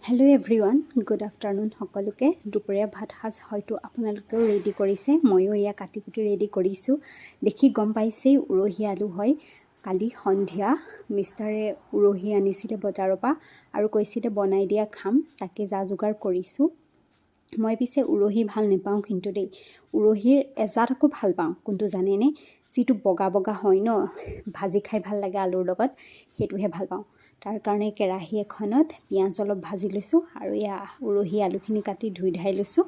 Hello' everyone, good afternoon সকলোকে। দুপৰীয়া ভাত সাজ হয়তো আপোনালোকেও ৰেডি কৰিছে, ময়ো এয়া কাটি কুটি ৰেডি কৰিছোঁ। দেখি গম পাইছেই উৰহি আলু হয়। কালি সন্ধিয়া মিষ্টাৰে উৰহি আনিছিলে বজাৰৰ পৰা আৰু কৈছিলে বনাই দিয়া খাম, তাকে যা যোগাৰ কৰিছোঁ। মই পিছে উৰহি ভাল নাপাওঁ কিন্তু দেই, উৰহিৰ এজাত আকৌ ভাল পাওঁ, কিন্তু জানেনে যিটো বগা বগা হয় ন, ভাজি খাই ভাল লাগে আলুৰ লগত, সেইটোহে ভাল পাওঁ। তাৰ কাৰণে কেৰাহী এখনত পিঁয়াজ অলপ ভাজি লৈছোঁ আৰু এয়া উৰহি আলুখিনি কাটি ধুই ধাই লৈছোঁ।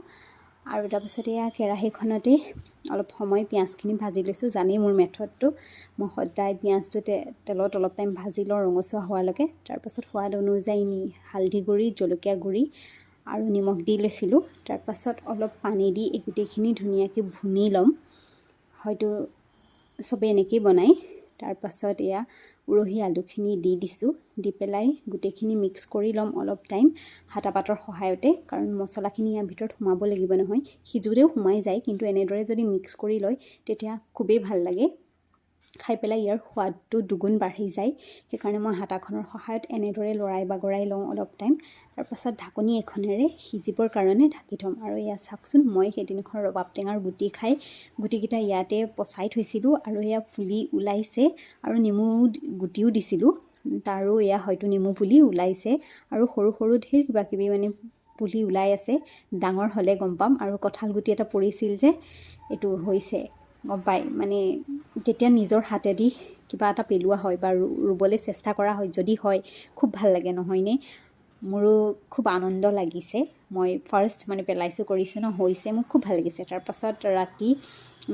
আৰু তাৰপিছত এয়া কেৰাহীখনতেই অলপ সময় পিঁয়াজখিনি ভাজি লৈছোঁ। জানেই মোৰ মেথডটো, মই সদায় পিঁয়াজটো তেলত অলপ টাইম ভাজি লওঁ ৰঙচুৱা হোৱালৈকে। তাৰপাছত সোৱাদ অনুযায়ী হালধি গুড়ি, জলকীয়া গুড়ি আৰু নিমখ দি লৈছিলোঁ। তাৰপাছত অলপ পানী দি এই গোটেইখিনি ধুনীয়াকৈ ভুনি ল'ম, হয়তো চবেই এনেকৈয়ে বনায়। তাৰপাছত এয়া উৰহি আলুখিনি দি দিছোঁ, দি পেলাই গোটেইখিনি মিক্স কৰি ল'ম অলপ টাইম হাতা পাতৰ সহায়তে, কাৰণ মছলাখিনি ইয়াৰ ভিতৰত সোমাব লাগিব নহয়, সিজোতেও সোমাই যায়, কিন্তু এনেদৰে যদি মিক্স কৰি লয় তেতিয়া খুবেই ভাল লাগে খাই পেলাই, ইয়াৰ সোৱাদটো দুগুণ বাঢ়ি যায়। সেইকাৰণে মই হাতাখনৰ সহায়ত এনেদৰে লৰাই বাগৰাই লওঁ অলপ টাইম। তাৰপাছত ঢাকনি এখনেৰে সিজিবৰ কাৰণে ঢাকি থ'ম। আৰু এয়া চাওকচোন, মই সেইদিনাখন ৰবাব টেঙাৰ গুটি খাই গুটিকেইটা ইয়াতে পচাই থৈছিলোঁ আৰু এয়া পুলি ওলাইছে, আৰু নেমু গুটিও দিছিলোঁ, তাৰো এয়া হয়তো নেমু পুলি ওলাইছে, আৰু সৰু সৰু ঢেৰ কিবা কিবি মানে পুলি ওলাই আছে। ডাঙৰ হ'লে গম পাম। আৰু কঁঠাল গুটি এটা পৰিছিল যে, এইটো হৈছে গম পায়, মানে যেতিয়া নিজৰ হাতেদি কিবা এটা পেলোৱা হয় বা ৰুবলৈ চেষ্টা কৰা হয়, যদি হয় খুব ভাল লাগে নহয়নে? মোৰো খুব আনন্দ লাগিছে। মই ফাৰ্ষ্ট মানে পেলাইছোঁ কৰিছোঁ ন, হৈছে, মোক খুব ভাল লাগিছে। তাৰপাছত ৰাতি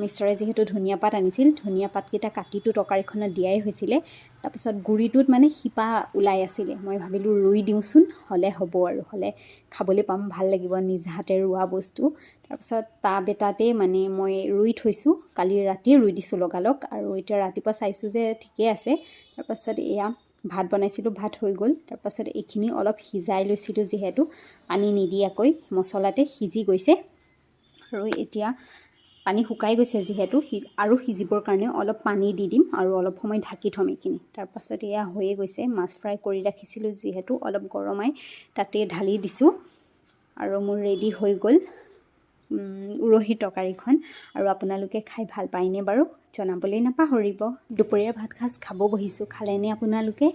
মিষ্টাৰে যিহেতু ধনিয়া পাত আনিছিল, ধনিয়া পাতকেইটা কাটিটো তৰকাৰীখনত দিয়াই হৈছিলে। তাৰপাছত গুড়িটোত মানে শিপা ওলাই আছিলে, মই ভাবিলোঁ ৰুই দিওঁচোন, হ'লে হ'ব আৰু হ'লে খাবলৈ পাম, ভাল লাগিব নিজ হাতে ৰোৱা বস্তু। তাৰপাছত টাব এটাতে মানে মই ৰুই থৈছোঁ, কালি ৰাতিয়ে ৰুই দিছোঁ লগালগ, আৰু এতিয়া ৰাতিপুৱা চাইছোঁ যে ঠিকে আছে। তাৰপাছত এয়া ভাত বনাইছিলোঁ, ভাত হৈ গ'ল। তাৰপাছত এইখিনি অলপ সিজাই লৈছিলোঁ, যিহেতু পানী নিদিয়াকৈ মছলাতে সিজি গৈছে, আৰু এতিয়া পানী শুকাই গৈছে যিহেতু, আৰু সিজিবৰ কাৰণে অলপ পানী দি দিম আৰু অলপ সময় ঢাকি থ'ম এইখিনি। তাৰপাছত এয়া হৈয়ে গৈছে, মাছ ফ্ৰাই কৰি ৰাখিছিলোঁ যিহেতু অলপ গৰমাই তাতে ঢালি দিছোঁ, আৰু মোৰ ৰেডি হৈ গ'ল উৰহি তৰকাৰীখন। আৰু আপোনালোকে খাই ভাল পায়নে বাৰু, জনাবলৈ নাপাহৰিব। দুপৰীয়া ভাত সাজ খাব বহিছোঁ, খালেনে আপোনালোকে?